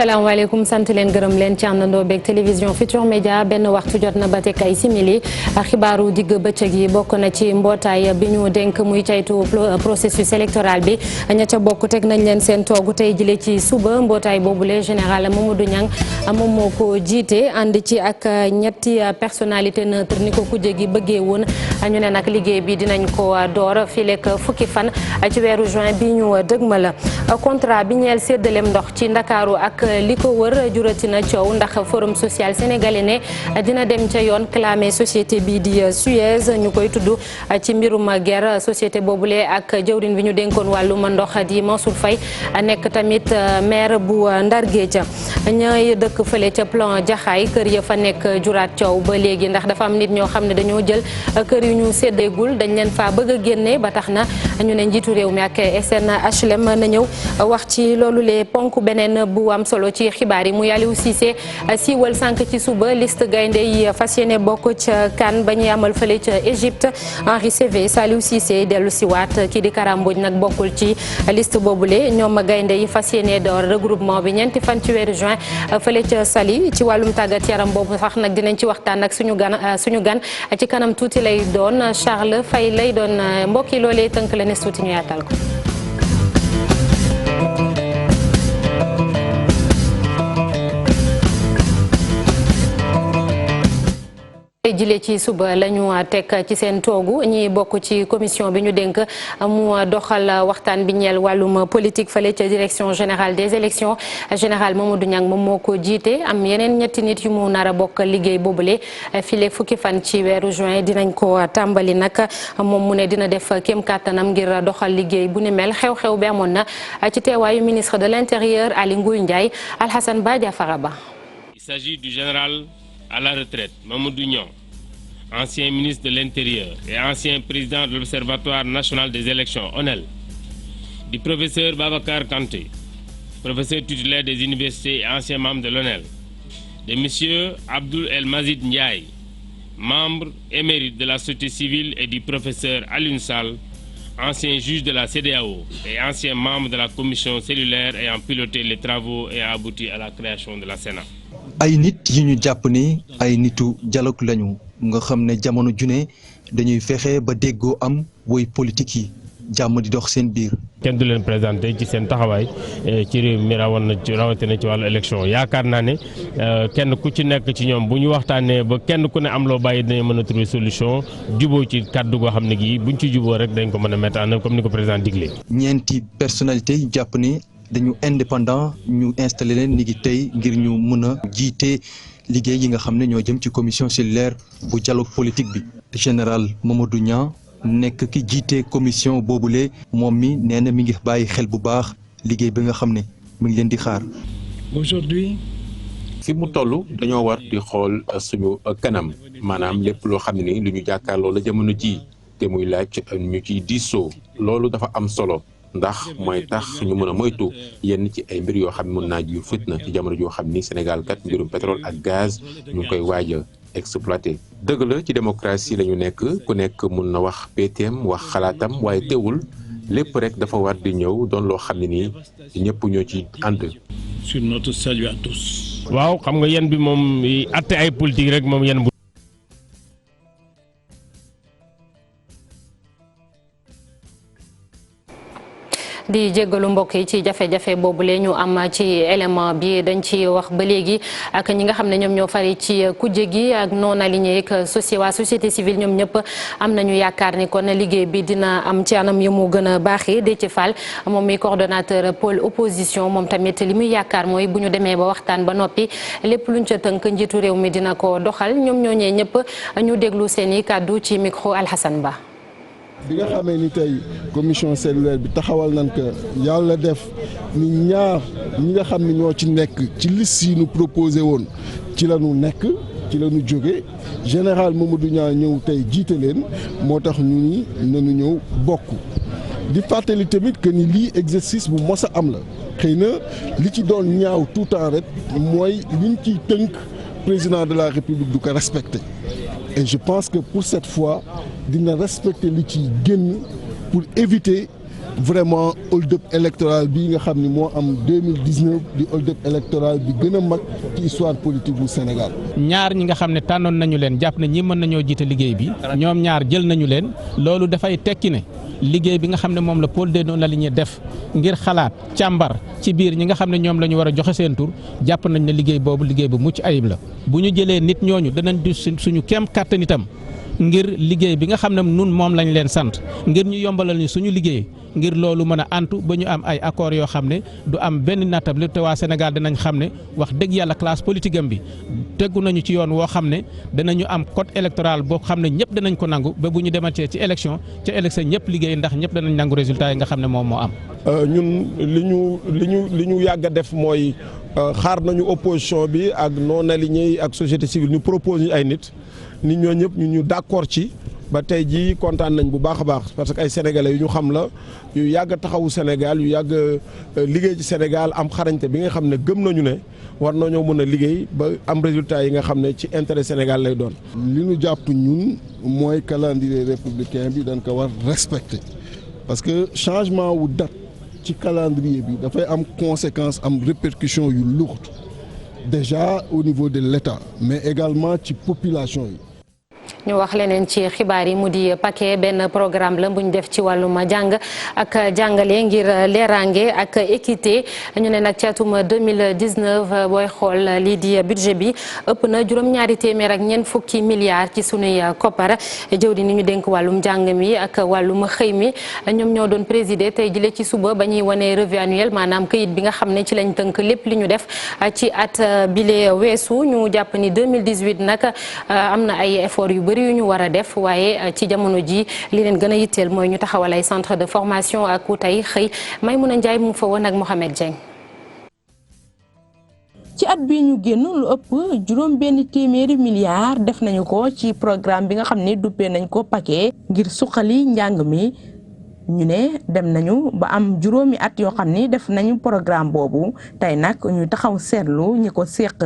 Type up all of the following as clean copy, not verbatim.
salaamaaleykum sant leen gërëm leen ci àndandoo beeg télévision Futurs Médias benn waxtu jot na ba teg ay simili xibaaru digg bëccëg yi bokk na ci mbootaay bi ñu dénk muy caytu processus électoral bi ña ca bokk teg nañ leen seen toogu tey jile ci suba mbootaay boobule général Mamadou Niang moom moo ko jiite ànd ci ak ñetti personnalité neutre ni ko kujje gi bëggee woon ñu ne nag liggéey bi dinañ ko door fileek fukki fan ci weeru juin bi ñu dëgmal contrat bi ñeel séddaleem ndox ci Ndakaaru ak li ko wër juratina coow ndax forum social sénégalais ne dina dem ca yoon clamé société bi di Suez ñu koy tudd ci mbirum guerre société boobule ak jëwrin bi ñu dénkoon wàllum ndox di Mansour Faye nekk tamit maire bu Ndar Géej ñooy dëkk fële ca plan Jaxaay kër ya fa nekk juraat coow ba léegi ndax dafa am nit ñoo xam ne dañoo jël kër yu ñu séddeegul dañ leen fa bëgg a génne ba tax na ñu ne njiitu réew mi ak SNHLM na ñëw wax ci loolu le ponk beneen bu am solo ci xibaar yi muy Aliou Cissé siiwal sànq ci suba liste gaynde yi fas yéene bokk ca CAN ba ñuy amal fële ca Égypte Henri Saivet Aliou Cissé dellu siwaat kii di Kara Mbodj nag bokkul ci liste boobule ñoom gaynde yi fas yéene door regroupement bi ñeenti fan ci weeru juin fële ca Saly ci wàllum tàggat yaram boobu sax nag dinañ ci waxtaan ak suñu gan ci kanam tuuti lay doon Charles Faye lay doon mbokk yi loolee tënk la ne tuuti ñu yaatal ko. jile ci suba la ñu teg ci seen toogu ñi bokk ci commission bi ñu dénk mu doxal waxtaan bi ñeel wàllum politique fale ca direction générale des élections général Mamadou Niang moom moo ko jiite am yeneen ñetti nit yu mu nar a bokk liggéey boobule file fukki fan ci weeru juin dinañ ko tàmbali nag moom mu ne dina def kéem kàttanam ngir doxal liggéey bu ni mel xew-xew bi amoon na ci teewaayu ministre de l'intérieur Aly Ngouille Ndiaye Alhassane Ba Diafara Ba. Il s'agit du général à la retraite Mamadou Niang, ancien ministre de l'Intérieur et ancien président de l'Observatoire national des élections ONEL, du professeur Babacar Kanté, professeur titulaire des universités et ancien membre de l'ONEL, de monsieur Abdoul El Mazid Ndiaye, membre émérite de la société civile, et du professeur Alioune Sall, ancien juge de la CEDEAO et ancien membre de la commission cellulaire ayant piloté les travaux et abouti à la création de la Sénat. ay nit yi ñu jàpp ni ay nitu dialogue lañu nga xam ne jamono june dañuy fexe ba déggoo am woy politique yi jàmm di dox seen biir. kenn du leen présenté ci seen taxawaay ci réew mi rawatina ci wàllu élection yaakaar naa ne kenn ku ci nekk ci ñoom bu ñu waxtaanee ba kenn ku ne am loo bàyyi dinañ mën a trouver solution juboo ci kàddu goo xam ne gii buñ ci juboo rek dañ ko mën a mettre en œuvre comme ni ko président digle. ñeenti personnalité yu jàpp ni dañu indépendant ñu installé leen ni ngi tey ngir ñu mën a jiite liggéey yi nga xam ne ñoo jëm ci commission cellulaire bu dialogue politique bi. général Mamadou Niang nekk ki jiite commission boobule moom mi nee na mi ngi bàyyi xel bu baax liggéey bi nga xam ne mi ngi leen di xaar. aujourd'hui fi mu toll dañoo war di xool suñu kanam maanaam lépp loo xam ne ni lu ñu jàkkaarloo la jamono ji te muy laaj ñu ciy diisoo loolu dafa am solo. ndax mooy tax ñu mën a moytu yenn ci ay mbir yoo xam ne mën naa jur fitna ci jamono joo xam ni Sénégal kat mbirum pétrole ak gaz ñu ngi koy waaj a exploité. dëgg la ci démocratie la ñu nekk ku nekk mun na wax PTM wax xalaatam waaye teewul lépp rek dafa war di ñëw doon loo xam ne nii ñëpp ñoo ci ànd. sur notre salut à tous. waaw xam nga yéen bi moom atte ay politique rek moom yéen. di jéggalu mbokk yi ci jafe-jafe boobu lee ñu am ci élément bi dañ ci wax ba léegi ak ñi nga xam ne ñoom ñoo fari ci kujje gi ak non aligné ak société civile ñoom ñëpp am nañu yaakaar ni kon liggéey bi dina am ci anam yu mu gën a baaxee Déthié Fall moom mi coordonnateur pôle opposition moom tamit li muy yaakaar mooy bu ñu demee ba waxtaan ba noppi lépp luñ ca tënk njiitu réew mi dina ko doxal ñoom ñooñee ñëpp ñu déglu seen i kàddu ci micro Alhassane Ba. bi nga xamee ni tey commission cellulaire bi taxawal nañ ko yàlla def ni ñaar ñi nga xam ne ñoo ci nekk ci liste yi ñu proposé woon ci la ñu nekk ci la ñu jóge général Mamadou Niang ñëw tey jiite leen moo tax ñu ni nañu ñëw bokk di fàttali tamit que ni lii exercice bu mos a am la xëy na li ci doon ñaaw tout temps rek mooy liñ ciy tënk président de la république du ko respecté et je pense que pour cette fois dina respecter li ci génn pour éviter vraiment hold-up électoral bi nga xam ni moo am 2019 di hold-up électoral bi gën a mag ci histoire politique bu Sénégal. ñaar ñi nga xam ne tànnoon nañu leen jàpp ne ñi mën nañoo jiite liggéey bi ñoom ñaar jël nañu leen loolu dafay tekki ne liggéey bi nga xam ne moom la pôle des non-alignés def ngir xalaat càmbar ci biir ñi nga xam ne ñoom la ñu war a joxe seen tur jàpp nañ ne liggéey boobu liggéey bu mucc ayib la bu ñu jëlee nit ñooñu danañ di suñu kéem kàttan itam ngir liggéey bi nga xam ne nun moom lañ leen sant ngir ñu yombalal ñu suñu liggéey ngir loolu mën a antu ba ñu am ay accords yoo xam ne du am benn natable te waa Sénégal danañ xam ne wax dëgg yàlla classe politique am bi tegu nañu ci yoon woo xam ne danañu am code électoral boo xam ne ñëpp danañ ko nangu ba bu ñu dematee ci élection ñëpp liggéey ndax ñëpp danañ nangu résultat yi nga xam ne moom moo am. ñun li ñu yàgg a def mooy xaar nañu opposition bi ak non alignés yi ak société civile ñu propose ñu ay nit ñoo ñëpp ñu d'accord ci. ba tey jii kontaan nañ bu baax a baax parce que ay sénégalais yu ñu xam la yu yàgg taxawu Sénégal yu yàgg liggéey ci Sénégal am xarañte bi nga xam ne gëm nañu ne war nañoo mën a liggéey ba am résultat yi nga xam ne ci intérêt Sénégal lay doon. li ñu jàpp ñun mooy calendrier républicain bi dañ ko war respecter parce que changement wu date ci calendrier bi dafay am conséquence am répercussion yu lourd déjà au niveau de l'État mais également ci population yi. ñu wax leneen ci xibaar yi mu di paquet benn programme la bu ñu def ci wàllum jàng ak jàngale ngir leeraange ak équité ñu ne nag ci atum 2019 booy xool lii di budget bi ëpp na juróom-ñaari téeméer ak ñeent fukki milliards ci sunuy koppar jëwriñ ni ñu dénk wàllum jàng mi ak wàllum xëy mi ñoom ñoo doon présider tey jile ci suba ba ñuy wane revue annuelle maanaam këyit bi nga xam ne ci lañ tënk lépp li ñu def ci at bile weesu ñu jàpp ni 2018 nag am na ay effort yu bëri yu ñu war a def waaye ci jamono ji li leen gën a yitteel mooy ñu taxawal ay centre de formation ak utay xëy Maymuna Njaay mu fa woon ak Mohamed Dieng. ci at bi ñu génn lu ëpp juróom benn téeméeri milliards def nañu ko ci programme bi nga xam ne duppee nañ ko paquet ngir suqali njàng mi ñu ne dem nañu ba am juróomi at yoo xam ni def nañu programme boobu tey nag ñu taxaw seetlu ñi ko séq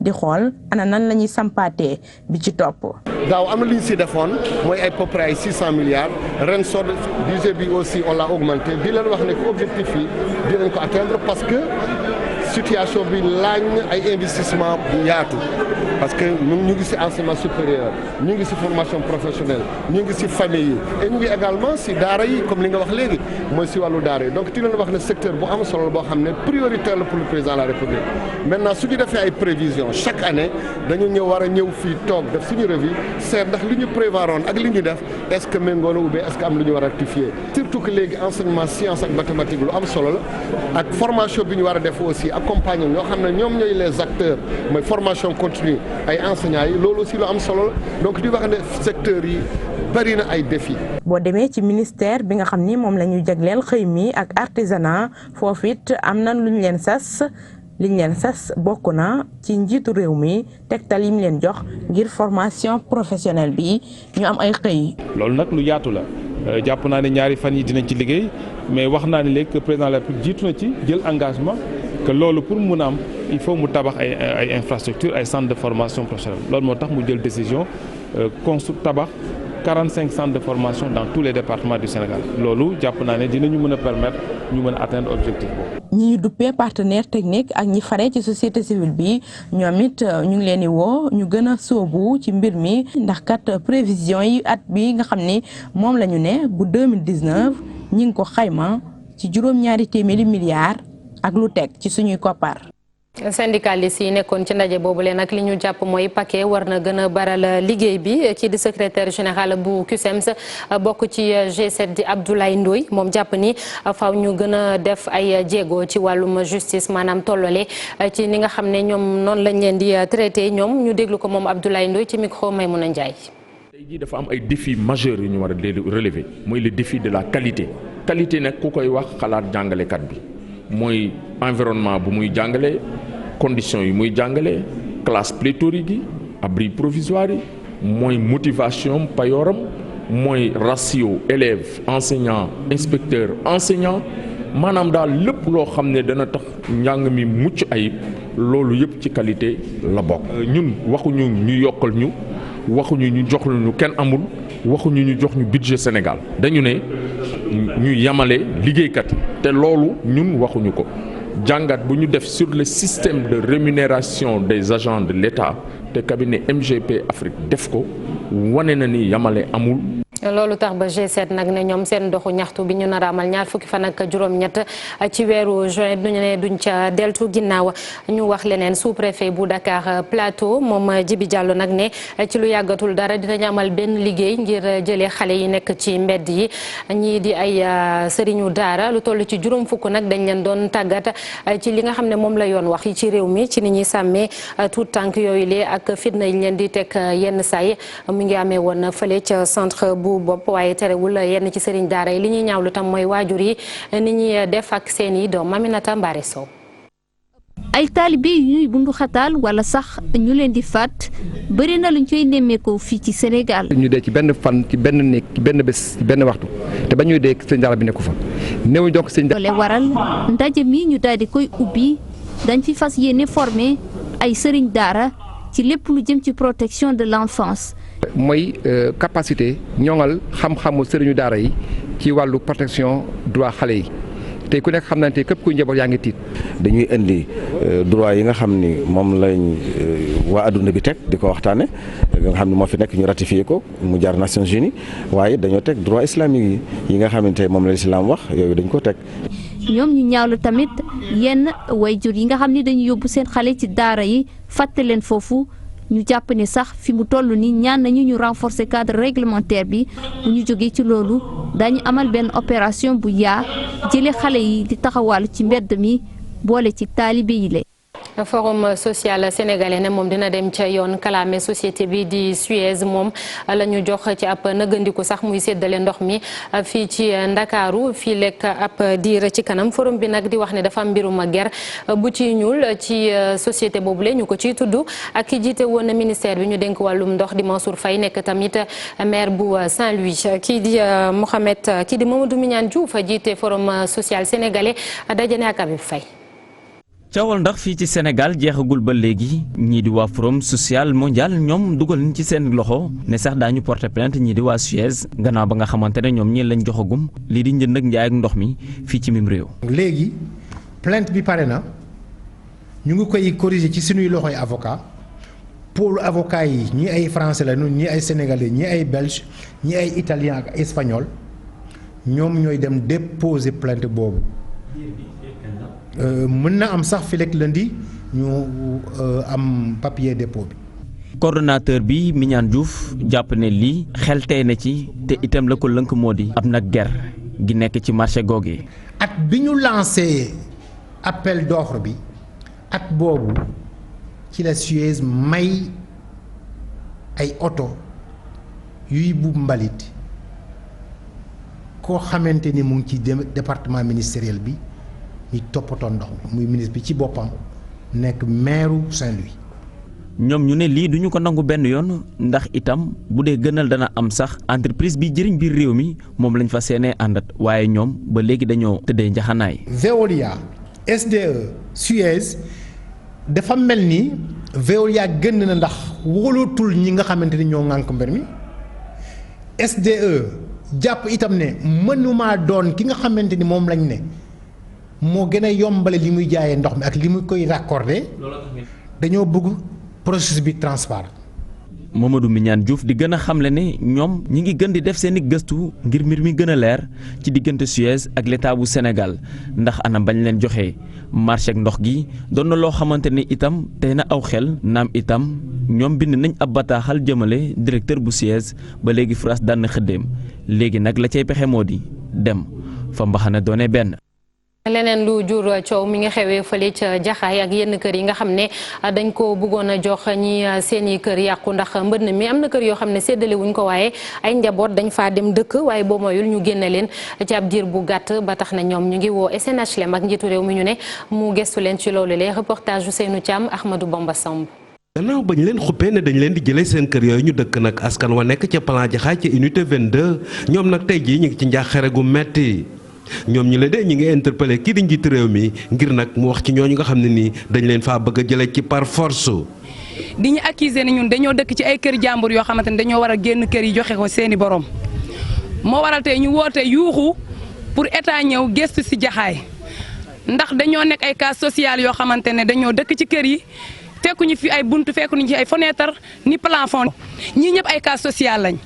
di xool ana nan la ñuy sampaatee bi ci topp. daaw am na lu ñu si defoon mooy ay peu près ay 600 milliards ren soo budget bi aussi on l'a augmenté di leen wax ne que objectif yi dinañ ko atteindre parce que situation bi laaj na ay investissement bu yaatu parce que ñun ñu ngi si enseignement supérieur ñu ngi si formation professionnelle ñu ngi si famille yi et ñu ngi également si daara yi comme li nga wax léegi mooy si wàllu daara yi donc di leen wax ne secteur bu am solo boo xam ne prioritaire la pour le président de la République maintenant su ñu defee ay prévisions chaque année dañu war a ñëw fii toog def suñu revue seet ndax li ñu prévoiroon ak li ñu def est-ce que méngoo na ou bien est-ce que am lu ñu war a rectifier surtout que léegi enseignement science ak mathématique lu am solo la ak formation bi ñu war a def aussi accompagner ñoo xam ne ñoom ñooy les acteurs mooy formation continue ay enseignants yi loolu aussi lu am solo la donc di wax ne secteurs yi bari na ay défis. boo demee ci ministère bi nga xam ni moom la ñu jagleel xëy mi ak artisanat foofu it am na lu ñu leen sas. liñ leen sas bokk na ci njiitu réew mi tegtal yi mu leen jox ngir formation professionnelle bi ñu am ay xëy. loolu nag lu yaatu la jàpp naa ne ñaari fan yi dinañ ci liggéey mais wax naa ne léegi que président de la République jiitu na ci jël engagement que loolu pour mun a am il faut mu tabax ay infrastructures ay centres de formation professionnelle loolu moo tax mu jël décision tabax 45 centres de formation dans tous les départements du Sénégal loolu jàpp naa ne dinañu mën a permettre ñu mën a atteindre objectif boobu. ñi ñu duppee partenaire technique ak ñi fare ci société civile bi ñoom it ñu ngi leen di woo ñu gën a sóobu ci mbir mi ndax kat prévision yi at bi nga xam ni moom la ñu ne bu 2019 ñi ngi ko xayma ci juróom-ñaari téeméeri milliards ak lu teg ci suñuy koppar. syndicaliste yi nekkoon ci ndaje boobu leen nag li ñu jàpp mooy paquet war na gën a baral liggéey bi ci di secrétaire général bu CUSEMS bokk ci G7 di Abdoulaye Ndoye moom jàpp ni faw ñu gën a def ay jéego ci wàllum justice maanaam tollale ci ni nga xam ne ñoom noonu lañ leen di traité ñoom ñu déglu ko moom Abdoulaye Ndoye ci micro Maymuna Ndiaye. tey jii dafa am ay défis majeurs yu ñu war a relever mooy le défi de la qualité nag ku koy wax xalaat jàngalekat bi mooy environnement bu muy jàngale conditions yi muy jàngale classe pléthorique yi abri provisoire yi mooy motivation payooram mooy ratio élève enseignant inspecteur enseignant maanaam daal lépp loo xam ne dana tax njàng mi mucc ayib loolu yëpp ci qualité la bokk. ñun waxuñu ñu yokkal ñu waxuñu ñu jox ñu kenn amul waxuñu ñu jox ñu budget Sénégal dañu ne ñu yamale liggéeykat yi te loolu ñun waxuñu ko jàngat bu ñu def sur le système de rémunération des agents de l'État te cabinet MGP Afrique def ko wane na ni yamale amul. loolu tax ba G7 nag ne ñoom seen doxu ñaxtu bi ñu nar a amal ñaar fukki fan ak juróom-ñett ci weeru juin duñu ne duñ ca deltu ginnaaw. ñu wax leneen sous-préfet bu Dakar Plateau moom Djibi Diallo nag ne ci lu yàggatul dara dinañ amal benn liggéey ngir jëlee xale yi nekk ci mbedd yi ñii di ay sëriñu daara lu toll ci juróom fukk nag dañ leen doon tàggat ci li nga xam ne moom la yoon wax yi ci réew mi ci ni ñuy sàmmee tout tànk yooyu lee ak fitna yi leen di teg yenn saay mi ngi amee woon fële ca centre bu bopp waaye terewul yenn ci sëriñ daara yi li ñuy ñaawlu tam mooy waajur yi ni ñuy def ak seeni doom Aminata Mbare Sow. ay taalibe yu ñuy bundu xataal wala sax ñu leen di faat bëri na luñ koy nemmeekoo fii ci Sénégal. ñu dee ci benn fan ci benn néeg ci benn bés ci benn waxtu te ba ñuy dee sëñ daara bi nekku fa néew donc sëñ daara. loole waral ndaje mi ñu daal di koy ubbi dañ fi fas yéene former ay sëriñ daara ci lépp lu jëm ci protection de l'enfance. mooy capacité ñoŋal xam-xamu sëriñu daara yi ci wàllu protection droit xale yi tey ku nekk xam naa ne képp kuy njaboot yaa ngi tiit. dañuy indi droit yi nga xam ni moom lañ waa adduna bi teg di ko waxtaane nga xam ne moo fi nekk ñu ratifié ko mu jaar Nations Unies waaye dañoo teg droit islamique yi nga xam ne tey moom la islam wax yooyu dañ ko teg. ñoom ñu ñaawlu tamit yenn wayjur yi nga xam ne dañu yóbbu seen xale ci daara yi fàtte leen foofu. ñu jàpp ne sax fi mu toll nii ñaan nañu ñu renforcer cadre réglementaire bi bu ñu jógee ci loolu dañu amal benn opération bu yaa jële xale yi di taxawal ci mbedd mi boole ci taalibe yi la. forum social sénégalais ne moom dina dem ca yoon kalaame société bi di Suez moom la ñu jox ci ab nëgëndiku sax muy séddale ndox mi fii ci Ndakaaru fii lekk ab diir ci kanam forum bi nag di wax ne dafa am mbirum ger bu ci ñuul ci société boobule ñu ko ciy tudd ak ki jiite woon ministère bi ñu dénk wàllum ndox di Mansour Faye nekk tamit maire bu Saint-Louis kii di Mamadou Mignane Diouf jiite forum social sénégalais dajane ak Habib Faye. coowal ndax fii ci Sénégal jeexagul ba léegi ñii di waa Forum social mondial ñoom dugal nañ ci seen loxo ne sax daañu porter plainte ñii di waa Suez gannaaw ba nga xamante ne ñoom ñii lañ joxagum lii di njënd ak njaay ak ndox mi fii ci mim réew. léegi plainte bi pare na ñu ngi koy corriger ci suñuy loxoy avocat pôle avocat yi ñii ay français la ñii ay sénégalais ñii ay belge ñii ay italien ak espagnol ñoom ñooy dem déposer plainte boobu. mën na am sax fileeg lundi ñu am papier dépôt bi. coordonnateur bi Mignane Diouf jàpp ne lii xel tey na ci te itam la ko lënk moo di ab nag ger gi nekk ci marché googu. at bi ñu lancé appel d'offre bi at boobu ci la Suez may ay oto yuy buub mbalit koo xamante ni mu ngi ci département ministériel bi. ñi toppatoo ndox mi muy ministre bi ci boppam nekk maire Saint-Louis. ñoom ñu ne lii duñu ko nangu benn yoon ndax itam bu dee gënal dana am sax entreprise bi jëriñ biir réew mi moom lañ fa seenee àndat waaye ñoom ba léegi dañoo tëddee njaxanaay. Veolia SDE Suez dafa mel ni Veolia gën na ndax wóolootul ñi nga xamante ni ñoo ŋànk mbir mi SDE jàpp itam ne mënumaa doon ki nga xamante ni moom lañ ne. moo gën a yombale li muy jaayee ndox mi ak li muy koy raccordé dañoo bëgg processus bi transparent. Mamadou Mignane Diouf di gën a xamle ne ñoom ñi ngi gën di def seen i gëstu ngir mbir mi gën a leer ci diggante Suez ak l'état bu Sénégal ndax anam bañ leen joxe marché ak ndox gi doon na loo xamante ni itam tey na aw xel naam itam ñoom bind nañ ab bataaxal jëmale directeur bu Suez ba léegi France daan na xëddeem léegi nag la cay pexe moo di dem fa mbaxana doone benn. leneen lu jur coow mi nga xewee fële ca Jaxaay ak yenn kër yi nga xam ne dañ ko bëggoon a jox ñi seeni kër yàqu ndax mbënn mi am na kër yoo xam ne séddale wuñ ko waaye ay njaboot dañ faa dem dëkk waaye boo moyul ñu génne leen ci ab diir bu gàtt ba tax na ñoom ñu ngi woo SNHLM ak njiitu réew mi ñu ne mu gestu leen ci loolu le reportage Ousseynou Thiam Ahmadou Bamba Samb. gannaaw bañ leen xuppee ne dañ leen di jëlee seen kër yooyu ñu dëkk nag askan wa nekk ca plan Jaxaay ca unité 22 ñoom nag tey jii ñu ngi ci njaaxare gu metti ñoom ñi la de ñi ngi interpellé kii di njiitu réew mi ngir nag mu wax ci ñooñu nga xam ne nii dañ leen faa bëgg a jëlee ci par force. di ñu accuser ne ñun dañoo dëkk ci ay kër jàmbur yoo xamante ne dañoo war a génn kër yi joxe ko seeni borom moo waral tey ñu woote yuuxu pour état ñëw gëstu si Jaxaay ndax dañoo nekk ay cas social yoo xamante ne dañoo dëkk ci kër yi fekkuñu fi ay buntu fekkuñu ci ay fenêtre ni plafond ñii ñëpp ay cas social lañ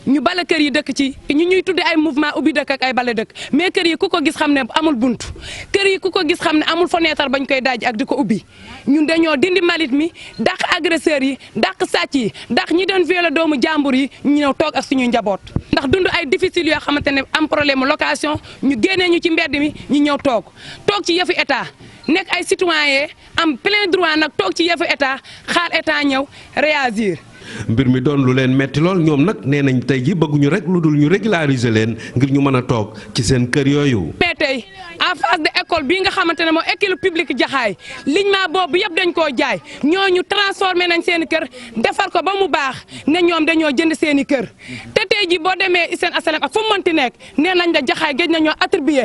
ñu bala kër yi dëkk ci ñu ñuy tudde ay mouvement ubbi dëkk ak ay bale dëkk mais kër yi ku ko gis xam ne amul buntu kër yi ku ko gis xam ne amul fenêtre bañ koy daaj ak di ko ubbi ñun dañoo dindi mbalit mi dàq agresseurs yi dàq sàcc yi dàq ñi doon violer doomu jàmbur yi ñu ñëw toog ak suñuy njaboot ndax dund ay difficile yoo xamante ne am problème location ñu génnee ñu ci mbedd mi ñu ñëw toog ci yëfu état nekk ay citoyen am plein droit nag toog ci yëfu état xaar état ñëw réagir. mbir mi doon lu leen metti lool ñoom nag nee nañ tey ji bëgguñu rek lu dul ñu régulariser leen ngir ñu mën a toog ci seen kër yooyu. mais tey en face de école bii nga xamante ne mooy école publique Jaxaay lignement boobu yëpp dañ koo jaay ñooñu transformé nañ seen i kër defar ko ba mu baax ne ñoom dañoo jënd seen i kër te tey ji boo demee Hissène Hasalem ak fu mu mënti nekk nee nañ la Jaxaay géej nañoo attribué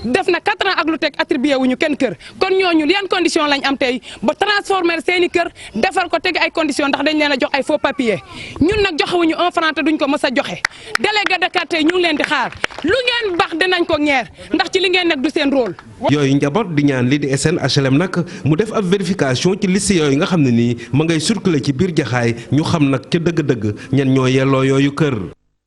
def na 4 ans ak lu teg attribué wuñu kenn kër kon ñooñu yan condition lañ am tey ba transformé seen i kër defar ko teg ay condition ndax dañ leen a jox ay faux papier ñun nag joxewuñu 1 franc te duñ ko mës a joxe délégué de quartier ñu ngi leen di xaar lu ngeen baax dinañ ko ñeer ndax ci li ngeen nekk du seen rôle. yooyu njaboot di ñaan lii di SN HLM nag mu def ab vérification ci liste yooyu nga xam ne nii ma ngay circuler ci biir Jaxaay ñu xam nag ca dëgg-dëgg ñen ñoo yelloo yooyu kër.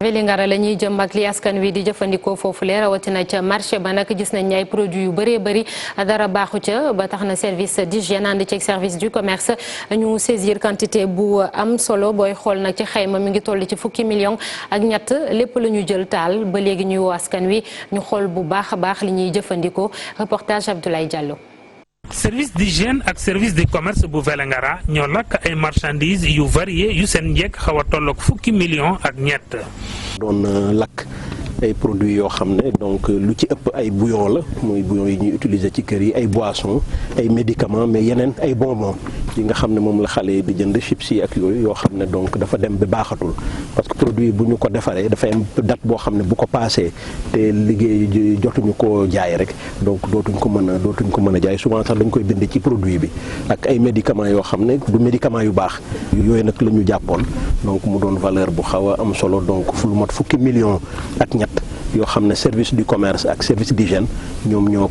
Vélingara la ñuy jëm ak li askan wi di jëfandikoo foofu le rawatina ca marché ba nag gis nañ ay produits yu bëree bëri dara baaxu ca ba tax na service d'hygiène ànd ci service du commerce ñu saisir quantité bu am solo booy xool nag ci xayma mi ngi toll ci fukki millions ak ñett lépp la ñu jël taal ba léegi ñuy woo askan wi ñu xool bu baax a baax li ñuy jëfandikoo reportage Abdoulaye Diallo. service d'hygiène ak service du commerce bu Vélingara ñoo lakk ay marchandises yu varié yu seen njëkk xaw a tolloog fukki millions ak ñett. doon lakk ay produits yoo xam ne donc lu ci ëpp ay bouillon la mooy bouillon yi ñuy utiliser ci kër yi ay boissons ay médicaments mais yeneen ay bonbons yi nga xam ne moom la xale yi di jënd chips yi ak yooyu yoo xam ne donc dafa dem ba baaxatul parce que produit bu ñu ko defaree dafay am date boo xam ne bu ko paasee te liggéey jotuñu ko jaay rek donc dootuñ ko mën a jaay souvent sax dañ koy bind ci produit bi ak ay médicaments yoo xam ne du médicaments yu baax yooyu nag la ñu jàppoon donc mu doon valeur bu xaw a am solo donc fu lu mat fukki millions ak ñett yoo xam ne service du commerce ak service d'hygiène ñoom ñoo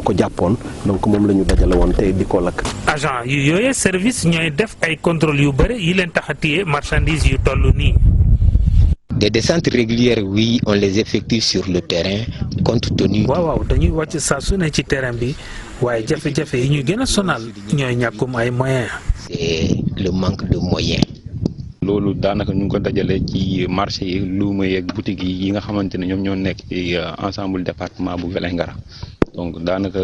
ko jàppoon donc moom la ñu dajale woon tey di ko lakk. agent yu yooyee service ñooy def ay contrôle yu bëri yi leen tax a téye marchandises yu toll nii. Des descentes régulières, oui, on les effectue sur le terrain compte tenu. waaw dañuy wàcc saa su ne ci terrain bi waaye jafe-jafe yi ñu gën a sonal ñooy ñàkkum ay moyens. C'est le manque de moyens. loolu daanaka ñu ngi ko dajale ci marché yi luuma yeeg boutique yi nga xamante ne ñoom ñoo nekk ci ensemble département bu Vélingara donc daanaka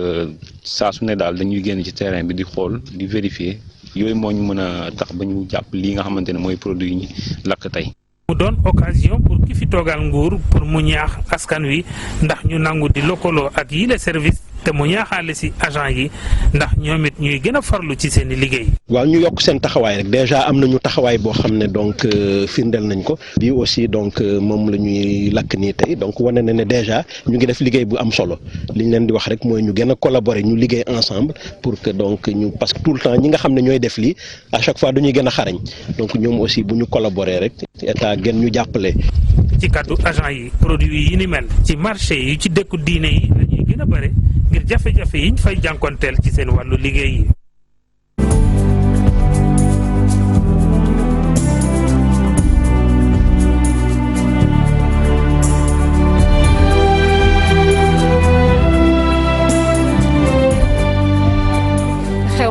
saa su ne daal dañuy génn ci terrain bi di xool di vérifier yooyu moo ñu mën a tax ba ñu jàpp lii nga xamante ne mooy produit yi ñu lakk tey. mu doon occasion pour ki fi toogal nguur pour mu ñaax askan wi ndax ñu nangu di lëkkaloo ak yile service te mu ñaaxaale ci agent yi ndax ñoom it ñuy gën a farlu ci seen i liggéey. waaw ñu yokk seen taxawaay rek déjà am nañu taxawaay boo xam ne donc firndeel nañ ko bii aussi donc moom la ñuy lakk nii tey donc wane na ne déjà ñu ngi def liggéey bu am solo li ñu leen di wax rek mooy ñu gën a collaborer ñu liggéey ensemble pour que donc ñu parce que tout le temps ñi nga xam ne ñooy def lii à chaque fois dañuy gën a xarañ donc ñoom aussi bu ñu collaborer rek état gën ñu jàppale. ci kaddu agent yi produit yi ni mel ci marché yi ci dëkku diine yi la ñuy gën a bare ngir jafe-jafe yi ñu fay jànkonteel ci seen wàllu liggéey yi.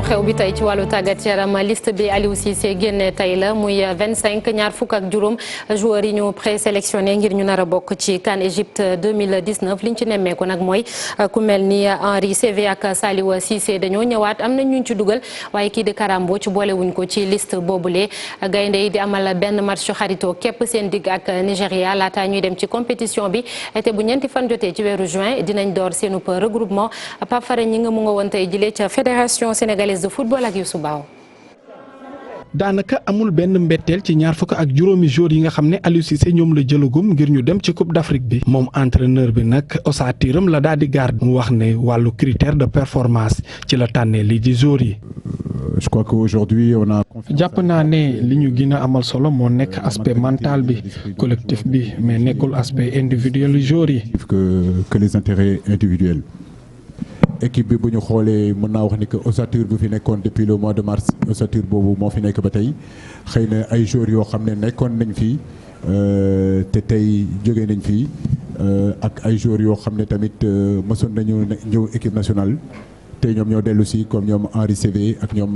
xew bi tey ci wàllu tàggat yaram liste bi Aliou Cissé génne tey la muy 25 ñaar fukk ak juróom joueurs yi ñu présélectionné ngir ñu nar a bokk ci CAN Égypte 2019 liñ ci nemmeeku nag mooy ku mel ni Henri Saivet ak Saliou Cissé dañoo ñëwaat am na ñu ci dugal waaye kii di Karambo ci boolewuñ ko ci liste boobule gaynde yi di amal benn match xaritoo képp seen digg ak Nigéria laata ñuy dem ci compétition bi te bu ñeenti fan jotee ci weeru juin dinañ door seenu regroupement Pape Fara ñi nga mu nga woon tey jëlee ca fédération sénégalaise de football ak Youssou Bao. daanaka amul benn mbetteel ci ñaar fukk ak juróomi joueurs yi nga xam ne Aliou Cissé ñoom la jëlagum ngir ñu dem ci Coupe d'Afrique bi moom entraîneur bi nag ossature-am la daal di garde mu wax ne wàllu critère de performance ci la tànnee lii di joueurs yi. Je crois qu'aujourd'hui on a. jàpp naa ne li ñu gën a amal solo moo nekk aspect mental bi collectif bi mais nekkul aspect individuel joueurs yi. que les intérêts individuels. équipe bi bu ñu xoolee mën naa wax ni que ossature bi fi nekkoon depuis le mois de mars ossature boobu moo fi nekk ba tey xëy na ay joueurs yoo xam ne nekkoon nañ fi te tey jógee nañ fi ak ay joueurs yoo xam ne tamit mësoon nañu ñëw équipe nationale te ñoom ñoo dellu si comme ñoom Henri Saivet ak ñoom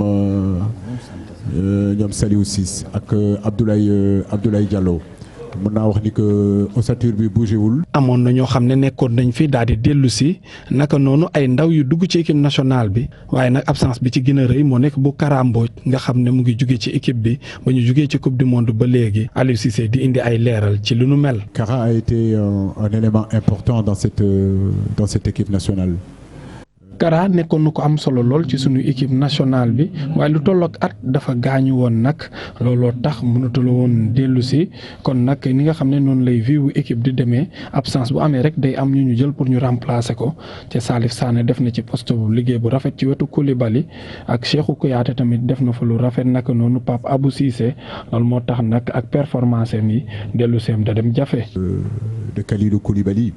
Saliou Ciss ak Abdoulaye Diallo. mën naa wax ni que ossature bi bougé wul. amoon na ñoo xam ne nekkoon nañ fi daal di dellu si naka noonu ay ndaw yu dugg ci équipe nationale bi waaye nag absence bi ci gën a rëy moo nekk bu Kara Mbodj nga xam ne mu ngi jugee ci équipe bi ba ñu jugee ci coupe du monde ba léegi Aliou Cissé di indi ay leeral ci lu nu mel. Kara a été un élément important dans cette équipe nationale. Kara nekkoon na ko am solo lool ci sunu équipe nationale bi waaye lu tollook at dafa gaañu woon nag looloo tax mënatula woon dellu si kon nag ni nga xam ne noonu lay vie wu équipe di demee absence bu amee rek day am ñu jël pour ñu remplacer ko te Salif Sané def na ci poste bu liggéey bu rafet ci wetu Koulibaly ak Cheikhou Kouyaté tamit def na fa lu rafet naka noonu Pape Abou Cissé loolu moo tax nag ak performance mi dellu seem da dem jafe. de Kalidou Koulibaly.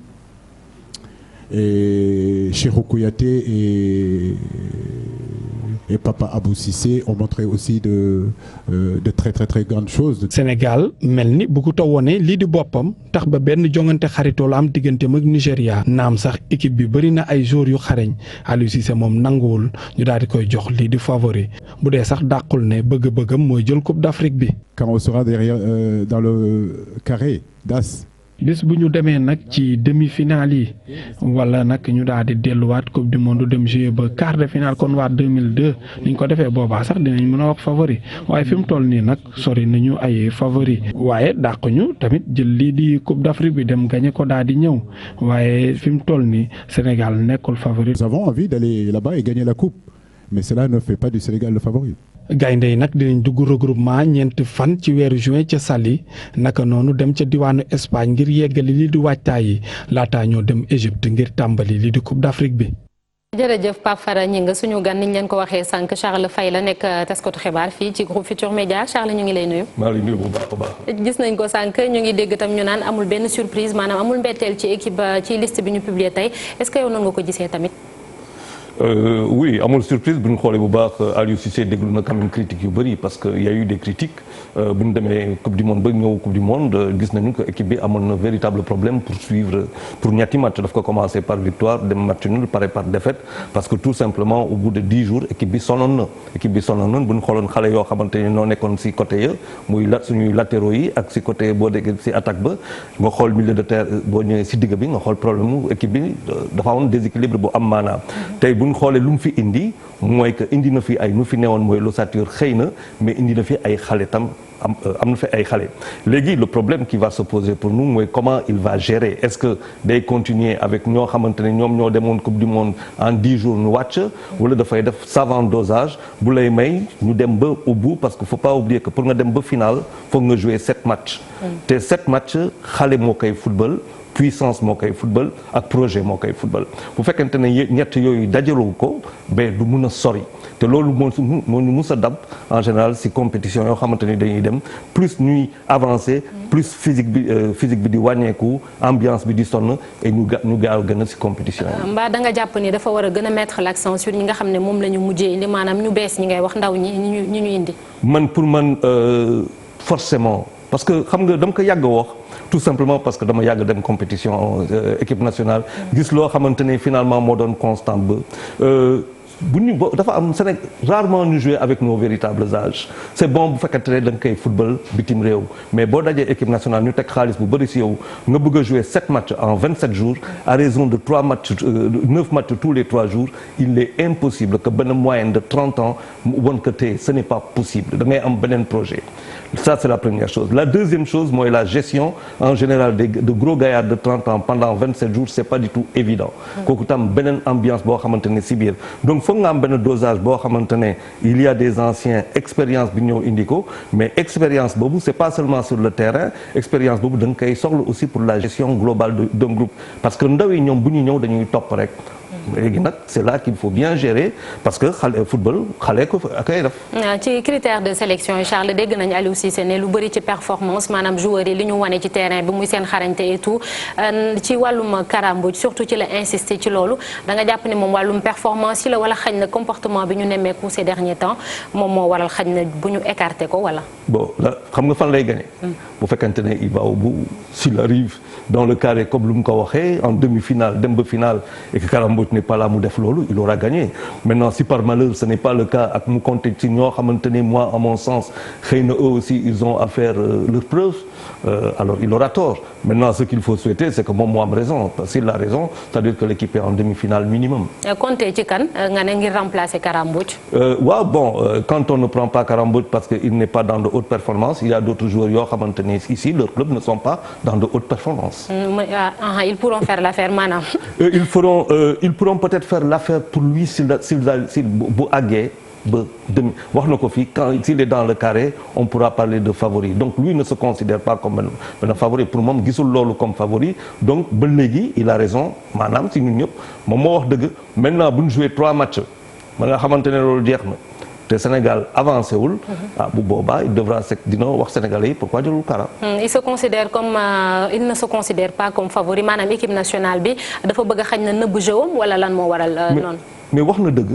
Et Cheikhou Kouyaté et Papa Abou Cissé ont montré aussi de très grandes choses. Sénégal mel ni bu ko wone lii di boppam tax ba benn jongante xaritoo la am digganteem ak Nigéria naam sax équipe bi bëri na ay joueurs yu xareñ Aliou Cissé moom nanguwul ñu daal di koy jox lii di favori bu dee sax dàqul ne bëgg-bëggam mooy jël Coupe d'Afrique bi. Quand on sera derrière dans le carré d'as. bis bu ñu demee nag ci demi-finale yi wala nag ñu daal di delluwaat coupe du monde dem jouer ba quart de finale kon waat 2002 ni ñu ko defee boobaa sax dinañ mën a wax favori waaye fi mu toll nii nag sori nañu ay favori waaye dàq ñu tamit jël lii di coupe d'Afrique bi dem gagné ko daal di ñëw waaye fi mu toll nii Sénégal nekkul favori. Nous avons envie d'aller là-bas et gagner la coupe mais cela ne fait pas du Sénégal le favori. gaynde yi nag dinañ dugg regroupement ñeenti fan ci weeru juin ca Saly naka noonu dem ca diwaanu Espagne ngir yeggali lii di waajtaay yi laataa ñoo dem Égypte ngir tàmbali lii di Coupe d'Afrique bi. jërëjëf Pape Fara ñi nga suñu gan niñ leen ko waxee sànq Charles Faye la nekk taskatu xibaar fii ci groupe Futur Média Charles ñu ngi lay nuyu. maa ngi lay nuyu bu baax a baax. gis nañ ko sànq ñu ngi dégg tam ñu naan amul benn surprise maanaam amul mbetteel ci équipe ci liste bi ñu publié tey est-ce que yow noonu nga ko gisee tamit. Oui amul surprise bu ñu xoolee bu baax Aliou Cissé déglu na quand même critiques yu bëri parce que y a eu des critiques bu ñu demee coupe du monde ba ñëw coupe du monde gis nañu que équipe bi amoon na véritable problème pour suivre pour ñetti match daf ko commencé par victoire dem match nul pare par défaite parce que tout simplement au bout de 10 jours équipe bi sonnoon na bu ñu xooloon xale yoo xamante ne noo nekkoon si côté ya muy suñuy latéraux yi ak si côté boo déggee si attaque ba nga xool milieu de terre boo ñëwee si digg bi nga xool problème mu équipe bi dafa amoon déséquilibre bu am maanaam tey bu ñu xoolee lu mu fi indi mooy que indi na fi ay nu fi newoon mooy l'ossature xëy na mais indi na fi ay xale tam am na fi ay xale léegi le problème qui va se poser pour nous mooy comment il va gérer est-ce que day continuer avec ñoo xamante ne ñoom ñoo demoon coupe du monde en 10 jours ñu wàcc wala dafay def savant dosage bu lay may ñu dem ba au bout parce que faut pas oublier que pour nga dem ba finale foog nga jouer 7 matchs te 7 matchs xale moo koy football puissance moo koy football ak projet moo koy football bu fekkente ne ñett yooyu dajaloo ko ba du mun a sori te loolu moo ñu mus a dab en général si compétition yoo xamante ni dañuy dem plus ñuy avancer plus physique bi di wàññeeku ambiance bi di sonn et ñu gaaw gën a si compétition yi. mbaa da nga jàpp ni dafa war a gën a mettre l'accent sur ñi nga xam ne moom la ñu mujjee indi maanaam ñu bees ñi ngay wax ndaw ñi ñu indi. pour man forcément parce que xam nga dama ko yàgg wax. tout simplement parce que dama yàgg dem compétition équipe nationale gis loo xamante ne finalement moo doon constant ba dafa am Sénégal rarement ñu jouer avec nos véritables âges c'est bon bu fekkente ne da nga koy football bitim réew mais boo dajee équipe nationale ñu teg xaalis bu bëri si yow nga bëgg a jouer 7 matchs en 27 jours à raison de 9 matchs tous les 3 jours il est impossible que benn moyenne de 30 ans won que tey ce n'est pas possible da ngay am beneen projet Ça, c'est la première chose. La deuxième chose, moi, la gestion en général de gros gaillards de 30 ans pendant 27 jours, c'est pas du tout évident. Kooku tam beneen ambiance boo xamante ne si biir donc foog nga am benn dosage boo xamante ne il y a des anciens expérience bi ñëw indi ko mais expérience boobu c'est pas seulement sur le terrain expérience boobu da nga koy soxla aussi pour la gestion globale d'un groupe parce que ndaw yi ñoom bu ñu ñëw dañuy topp rek. léegi nag c'est là qu'il faut bien gérer parce que football xale ko akay def. ci critère de sélection yi Charles dégg nañu Aliou Cissé ne lu bëri ci performance maanaam joueurs yi li ñu wane ci terrain bi muy seen xarañte et tout ci wàllum Kara Mbodj surtout ci la insister ci loolu da nga jàpp ne moom wàllum performance yi la wala xañ na comportement bi ñu nemmeeku ces derniers temps moom moo waral xañ na bu ñu écarté ko wala. bon la xam nga fan lay gagné. bu fekkente ne il va au bout s'il arrive dans le carré comme lu mu ko waxee en demi-finale dem ba finale et que Kara Mbodj n'est pas là mu def loolu il aura gagné maintenant si par malheur ce n'est pas le cas ak mu compter ci ñoo xamante ne moi à mon sens xëy na eux aussi ils ont à faire leur preuve alors il aura tort maintenant ce qu'il faut souhaiter c'est que moom moo am raison parce qu'il a raison c'est-à-dire que l'équipe est en demi-finale minimum. compter ci kan nga ne ngir remplacer Kara Mbodj. waaw bon quand on ne prend pas Kara Mbodj parce que il n'est pas dans de hautes performances il y a d'autres joueurs yoo xamante ne ici leurs clubs ne sont pas dans de hautes performances. Ils pourront faire l'affaire maanaam. Ils pourront peut-être faire l'affaire pour lui s'il bu àggee ba demi wax na ko fii quand s'il est dans le carré on pourra parler de favori donc lui ne se considère pas comme benn favori pour moom gisul loolu comme favori donc ba léegi il a raison maanaam si ñun ñëpp moom moo wax dëgg maintenant bu ñu joué 3 matchs ba nga xamante ne loolu jeex na te Sénégal avancé wul. bu boobaa il devra dina wax Sénégalais yi pourquoi jëlul Kara. il se considère comme il ne se considère pas comme favori maanaam équipe nationale bi dafa bëgg a xañ na nëbb jëwam wala lan moo waral noonu. mais wax na dëgg.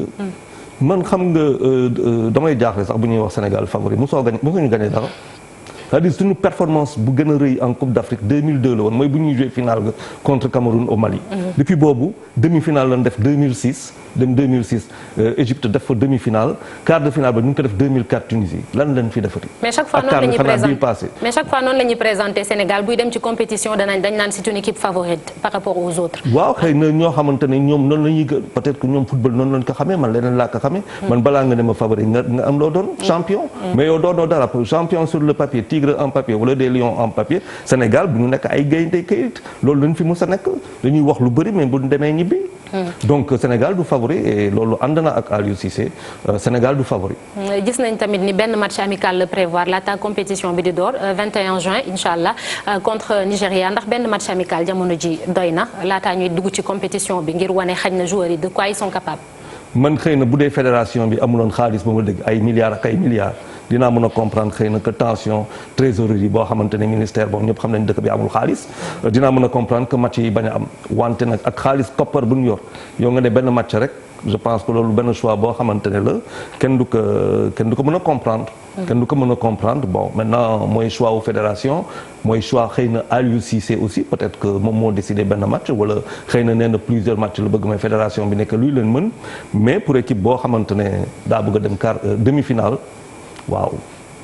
man xam nga damay jaaxle sax bu ñuy wax Sénégal favori mosuñu gagné dara c'est-à-dire suñu performance bu gën a rëy en Coupe d'Afrique 2002 la woon mooy bu ñuy joué finale contre Cameroun au Mali. depuis boobu demi-finale lañ def 2006 dem 2006 Égypte def fa demi-finale quart de finale ba ñu ngi ko def 2004 Tunisie lan lañ fi defati. mais chaque fois noonu la ñuy présenté Sénégal buy dem ci compétition dañ naan c'est une équipe favorite par rapport aux autres. waaw xëy na ñoo xamante ne ñoom noonu la ñuy peut-être que ñoom football noonu lañ ko xamee man leneen laa ko xamee. man balaa nga ne ma favori nga am loo doon. champion. mais yow doonoo dara champion sur le papier tigre en papier wala des lions en papier Sénégal bu ñu nekk ay gaynde kayit loolu lañ fi mës a nekk dañuy wax lu bëri mais bu ñu demee ñibbi. donc Sénégal du favori et loolu ànd na ak Aliou Cissé Sénégal du favori. gis nañ tamit ni benn match amical la prévoir laata compétition bi di door 21 juin incha allah contre Nigéria ndax benn match amical jamono ji doy na laataa ñuy dugg ci compétition bi ngir wane xañ na joueurs yi de quoi ils sont capables. man xëy na bu dee fédération bi amuloon xaalis ba ma dégg ay milliards ak ay milliards. dinaa mën a comprendre xëy na que tension trésorerie boo xamante ne ministère boobu ñëpp xam nañ dëkk bi amul xaalis dinaa mën a comprendre que match yi bañ a am wante nag ak xaalis koppar bu ñu yor yow nga ne benn match rek je pense que loolu benn choix boo xamante ne la kenn du ko mën a comprendre. kenn du ko mën a comprendre bon maintenant mooy choix wu fédération mooy choix xëy na Aliou Cissé aussi peut-être que moom moo décidé benn match wala xëy na nee na plusieurs matchs la bëgg may fédération bi nekk luy leen mën mais pour équipe boo xamante ne daa bëgg a dem demi-finale. waaw.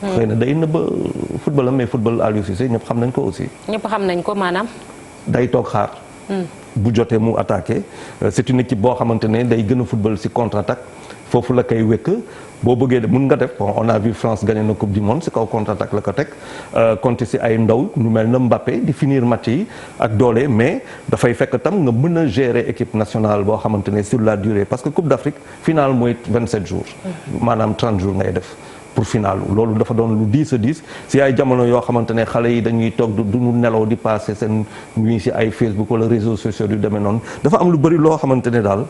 xëy na day nëbb football mais football Aliou Cissé ñëpp xam nañ ko aussi. ñëpp xam nañ ko maanaam. day toog xaar. bu jotee mu attaqué c'est une équipe boo xamante ne day gën a football ci contre-attaque foofu la koy wekk boo bëggee de mën nga def bon on a vu France gagner na coupe du monde ci kaw contre-attaque la ko teg compter ci ay ndaw ñu mel na Mbappé di finir match yi ak doole mais dafay fekk tam nga mën a gérer équipe nationale boo xamante ne sur la durée parce que Coupe d'Afrique finale mooy 27 jours. maanaam 30 jours ngay def. pour final loolu dafa doon lu 10 si ay jamono yoo xamante ne xale yi dañuy toog du ñu nelaw di passer seen nuit si ay Facebook wala réseaux sociaux yu demee noonu dafa am lu bëri loo xamante ne daal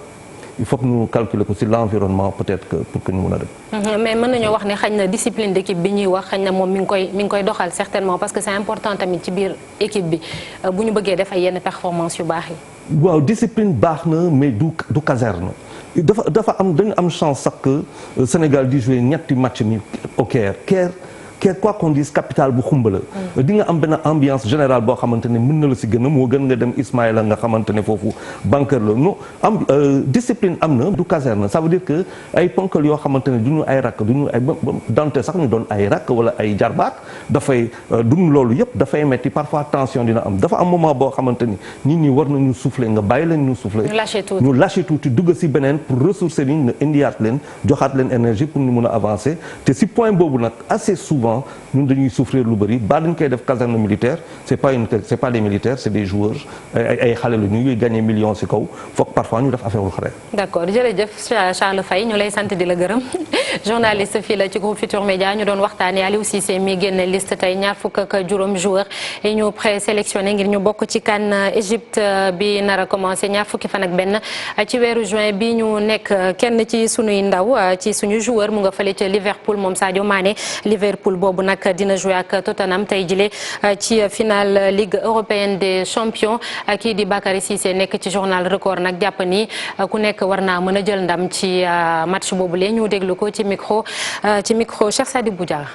il faut que ñu calculer ko si l'environnement peut-être que pour que ñu mën a dem. mais mën nañoo wax ne xañ na discipline d'équipe bi ñuy wax xañ na moom mi ngi koy doxal certainement parce que c'est important tamit ci biir équipe bi bu ñu bëggee def ay yenn performance yu baax yi. waaw discipline baax na mais du caserne. dañu am chance sax que Sénégal di jouer ñetti match ni au Caire quoi qu'on dise capitale bu xumba la di nga am benn ambiance générale boo xamante ne mën na la si gën a moo gën nga dem Ismaïla nga xamante ne foofu banqueur la non am discipline am na du caserne ça veut dire que ay ponkal yoo xamante ne du ñu ay rakk du ñu ay dante sax ñu doon ay rakk wala ay jarbaat dafay duñ loolu yëpp dafay metti parfois tension dina am dafa am moment boo xamante ni nit ñi war nañu souffler nga bàyyi leen ñu souffler ñu lâcher tuuti dugg si beneen pour ressourcer ni nga indiaat leen joxaat leen énergie pour ñu mun a avancer te si point boobu nag assez souvent souvent ñun dañuy souffrir lu bëri ba dañ koy def caserne militaire c'est pas des militaires c'est des joueurs ay xale la ñuy gagner millions ci kaw foog parfois ñu def affaire wu xare. d'accord jërëjëf Charles Faye ñu lay sant di la gërëm journaliste fii la ci groupe Futurs Médias ñu doon waxtaanee Aliou Cissé mi génne liste tey ñaar fukk ak juróom joueurs yi ñu présélectionné ngir ñu bokk ci CAN Égypte bi nar a commencé ñaar fukki fan ak benn ci weeru juin bi ñu nekk kenn ci sunuy ndaw ci suñu joueur mu nga fële ca Liverpool moom Sadio Mané Liverpool boobu nag dina jouer ak Tottenham tey jile ci finale Ligue européenne des champions kii di Bakary Cissé nekk ci journal Record nag jàpp ni ku nekk war naa mën a jël ndam ci match boobu lee ñu déglu ko ci micro Cheikh Sadibou Dia.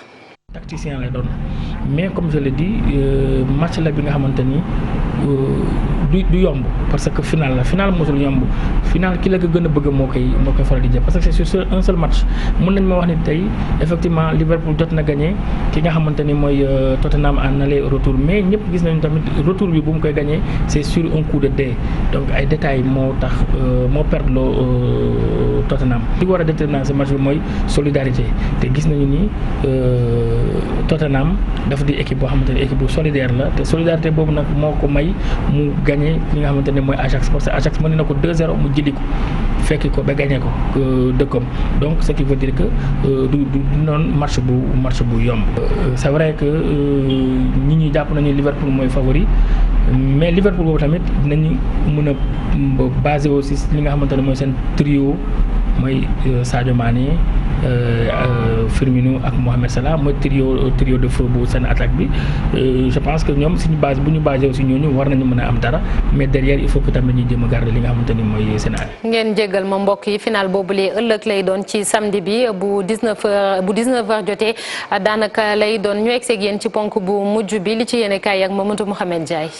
Tacticien lay doon mais comme je l'ai dit match la bi nga xamante ni du yomb parce que final mosul yomb final ki la ko gën a bëgg moo koy faral di jël parce que c'est sur un seul match mën nañ ma wax ni tey effectivement Liverpool jot na gagné ki nga xamante ni mooy Tottenham en aller retour mais ñëpp gis nañu tamit retour bi bu mu koy gagné c'est sur un coup de dé donc ay détails moo tax moo perdre loo Tottenham li war a déterminer ce match bi mooy solidarité te gis nañu ni Tottenham dafa di équipe boo xamante ne équipe bu solidaire la te solidarité boobu nag moo ko may mu gagné li nga xamante ne mooy Ajax parce que Ajax mën na ko 2-0 mu jëli ko fekki ko ba gagné ko dëkkam donc ce qui veut dire que du noonu match bu yomb. c'est vrai que nit ñi jàpp nañu Liverpool mooy favori mais Liverpool boobu tamit dinañu mën a basé aussi li nga xamante ne mooy seen trio mooy Sadio Mané Firmino ak Mohamed Salah mooy trio de feu bu seen attaque bi je pense que ñoom suñu base bu ñu basé aussi ñooñu war nañu mën a am dara mais derrière il faut que tamit ñu jéem a garder li nga xamante ni mooy seen ngeen jéggal ma mbokk yi final boobu lee ëllëg lay doon ci samedi bi bu 19h jotee daanaka lay doon ñu egg yéen ci ponk bu mujj bi li ci yéene kaay ak Mamadou Mouhamed Ndiaye.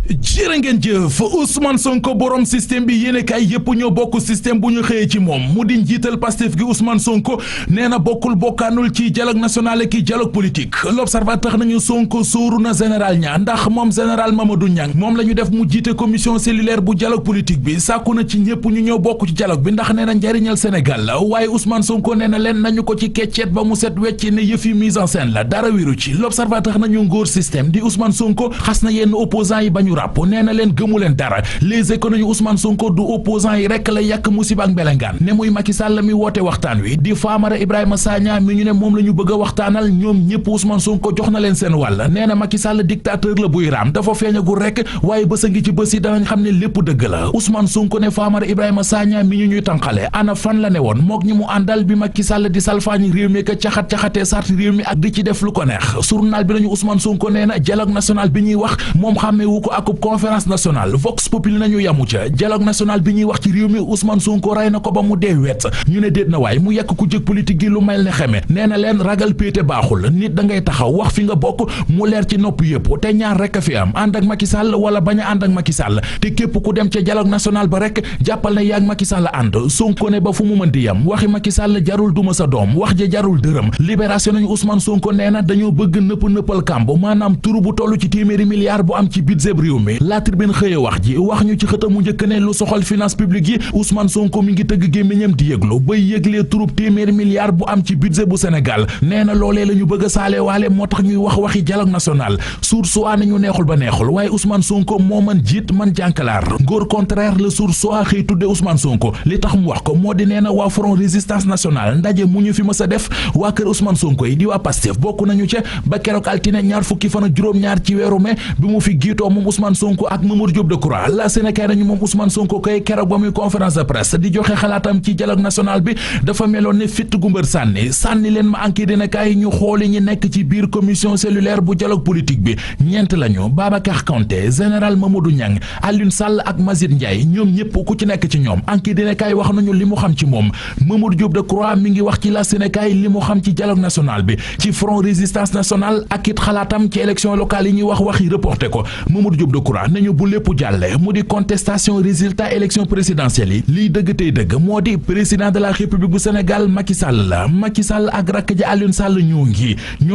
jërë ngeen jëf Ousmane Sonko borom système bi yéene kay yëpp ñoo bokk système bu ñu xëyee ci moom mu di njiital Pastef gi Ousmane Sonko nee na bokkaanul ci dialogue national ki dialogue politique l'observateur nañu Sonko sóoru na général Niang ndax moom général Mamadou Niang moom la ñu def mu jiite commission cellulaire bu dialogue politique bi sàkku na ci ñëpp ñu ñëw bokk ci dialogue bi ndax nee na njariñal Sénégal la waaye Ousmane Sonko nee na leen nañu ko ci keccet ba mu set wecc ne yëfi mise en scène la dara wéru ci l'observateur nañu ngóor système di Ousmane Sonko xas na yenn opposants yi bañu ràpp nee na leen gëmu leen dara les économies Ousmane Sonko du opposants yi rek la yàq musiba ak mbelengaan ne muy Macky Sall mi woote waxtaan wi di Famara Ibrahima Sagna mi ñu ne moom la ñu bëgg a waxtaanal ñoom ñëpp Ousmane Sonko jox na leen seen wàll nee na Macky Sall dictateur la buy raam dafa feeñagul rek waaye bës a ngi ci bës yi danañ xam ne lépp dëgg la Ousmane Sonko ne Famara Ibrahima Sagna mi ñu ñuy tànqale ana fan la ne woon mook ñi mu àndal bi Macky Sall di salfaañi réew mi ka caxat-caxatee sarti réew mi ak di ci def lu ko neex journal bi nañu Ousmane Sonko nee na dialogue national bi ñuy wax moom xàmmeewu ko ak conférence nationale Vox Populi nañu yamu ca dialogue national bi ñuy wax ci réew mi Ousmane Sonko rey na ko ba mu dee wet ñu ne déet na waay mu yekk ku jëg politique gi lu mel ne xeme nee na leen ragal péete baaxul nit da ngay taxaw wax fi nga bokk mu leer ci nopp yëpp te ñaar rek a fi am ànd ak Macky Sall wala bañ a ànd ak Macky Sall te képp ku dem ca dialogue national ba rek jàppal ne yaag Macky Sall ànd Sonko ne ba fu mu mën di yam waxi Macky Sall jarul duma sa doom wax ja jarul dërëm libération nañu Ousmane Sonko nee na dañoo bëgg nëppal kamb maanaam turu bu toll ci téeméeri milliards bu am ci budget réew mi la tribune xëye wax ji wax ñu ci xëtamu njëkk ne lu soxal finance publique yi Ousmane Sonko mi ngi tëgg gémmiñam di yëglu bay yëglee turub téeméeri milliards bu am ci budget bu Sénégal nee na loolee la ñu bëgg a saale waale moo tax ñuy waxi dialogue national source a nañu neexul ba neexul waaye Ousmane Sonko moo man jiit man jànkalaar ngóor contraire le source a xëy tudde Ousmane Sonko li tax mu wax ko moo di nee na waa front résistance nationale ndaje mu ñu fi mës a def waa kër Ousmane Sonko yi di waa Pastef bokk nañu ca ba keroog altine ñaar fukki fan ak juróom-ñaar ci weeru mai bi mu fi giitoo moom Ousmane Sonko ak Mamadou Diop Decroix la Sénégal nañu moom Ousmane Sonko koy keroog ba muy conférence de presse di joxe xalaatam ci dialogue national bi dafa meloon ne fitt gu mbër sànni leen ma enquête dina kaay ñu xooli ñi nekk ci biir commission cellulaire bu dialogue politique bi ñeent lañu Babacar Kanté général Mamadou Niang Alioune Sall ak Mazid Ndiaye ñoom ñëpp ku ci nekk ci ñoom enquête dina kaay wax nañu li mu xam ci moom Mamadou Diop Decroix mi ngi wax ci la Sénégal li mu xam ci dialogue national bi ci front résistance nationale ak it xalaatam ci élection locale yi ñuy waxi reporté ko Mamadou Diop Decroix nañu bu lépp jàlle mu di contestation résultat élection présidentielle yi liy dëgg tey dëgg moo di président de la république bu Sénégal Macky Sall ak rakk ji Alioune Sall ñoo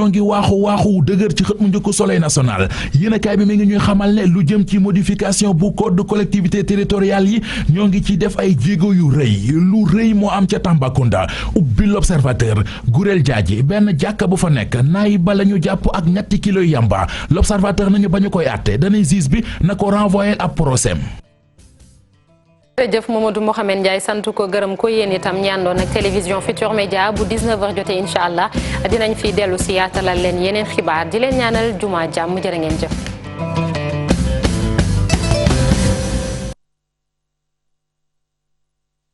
ngi waaxu dëgër ci xët mu njëkk Soleil national yéenekaay bi mi ngi ñuy xamal ne lu jëm ci modification bu code de collectivité territoriale yi ñoo ngi ci def ay jéego yu rëy moo am ca Tambacounda ubbi l'Observateur Gurel Diadji benn jàkka bu fa nekk naay ba la ñu jàpp ak ñetti kilo yamba l'Observateur nañu ba ñu koy àtte danay juge bi na ko renvoyer ab procès. jërëjëf Mamadou Mohamed Ndiaye sant ko gërëm ko yéen itam ñaandoon ak télévision Futurs Médias bu 19h jotee incha allah dinañ fi dellu si yaatalal leen yeneen xibaar di leen ñaanal juma jàmm jërë ngeen jëf.